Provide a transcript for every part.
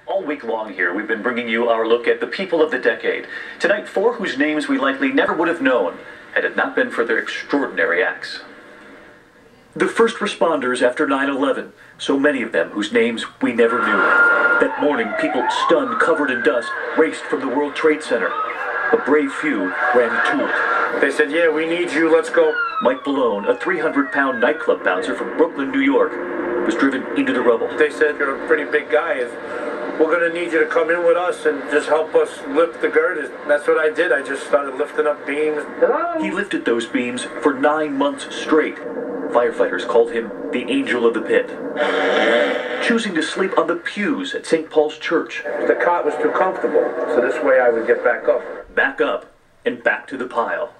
All week long here, we've been bringing you our look at the people of the decade. Tonight, 4 whose names we likely never would have known had it not been for their extraordinary acts. The first responders after 9/11, so many of them whose names we never knew. That morning, people stunned, covered in dust, raced from the World Trade Center. A brave few ran to it. They said, "Yeah, we need you, let's go." Mike Malone, a 300-pound nightclub bouncer from Brooklyn, New York, was driven into the rubble. They said, "You're a pretty big guy. We're going to need you to come in with us and just help us lift the girders." That's what I did. I just started lifting up beams. He lifted those beams for 9 months straight. Firefighters called him the Angel of the Pit. Choosing to sleep on the pews at St. Paul's Church. The cot was too comfortable, so this way I would get back up. Back up and back to the pile.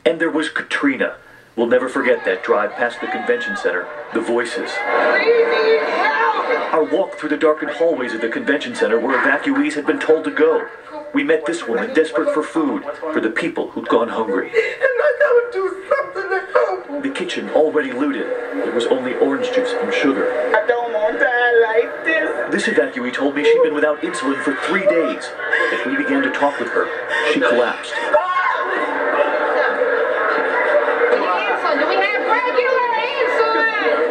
And there was Katrina. We'll never forget that drive past the convention center, the voices. We need help! Our walk through the darkened hallways of the convention center where evacuees had been told to go. We met this woman desperate for food, for the people who'd gone hungry. And I gotta do something to help! The kitchen already looted. There was only orange juice and sugar. I don't want to die like this. This evacuee told me she'd been without insulin for 3 days. As we began to talk with her, she collapsed.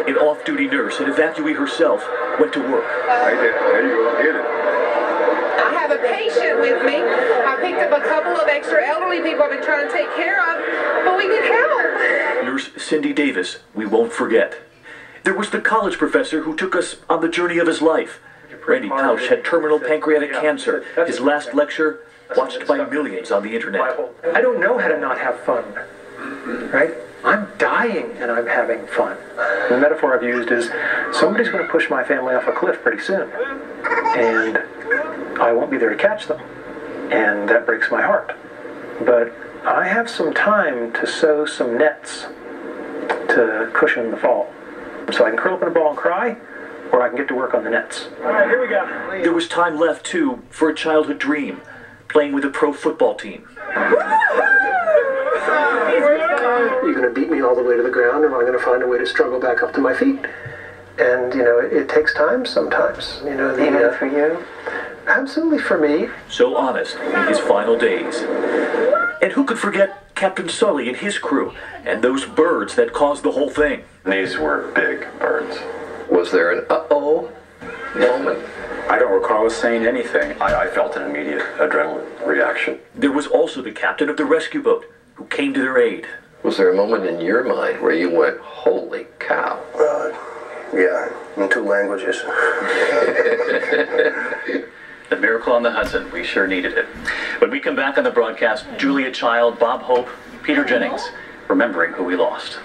An off-duty nurse, an evacuee herself, went to work. There you go, get it. I have a patient with me. I picked up a couple of extra elderly people I've been trying to take care of, but we need help. Nurse Cindy Davis, we won't forget. There was the college professor who took us on the journey of his life. Randy Pausch had terminal pancreatic cancer. His last lecture, watched by millions on the internet. I don't know how to not have fun, right? I'm dying and I'm having fun. The metaphor I've used is somebody's going to push my family off a cliff pretty soon, and I won't be there to catch them, and that breaks my heart. But I have some time to sew some nets to cushion the fall. So I can curl up in a ball and cry, or I can get to work on the nets. All right, here we go. There was time left, too, for a childhood dream, playing with a pro football team. You're going to beat me all the way to the ground, or am I going to find a way to struggle back up to my feet? And, it takes time sometimes. For you? Absolutely for me. So honest in his final days. And who could forget Captain Sully and his crew, and those birds that caused the whole thing? These were big birds. Was there an uh-oh moment? I don't recall us saying anything. I felt an immediate adrenaline reaction. There was also the captain of the rescue boat, who came to their aid. Was there a moment in your mind where you went, holy cow? Yeah, in 2 languages. The miracle on the Hudson, we sure needed it. When we come back on the broadcast, Julia Child, Bob Hope, Peter Jennings, remembering who we lost.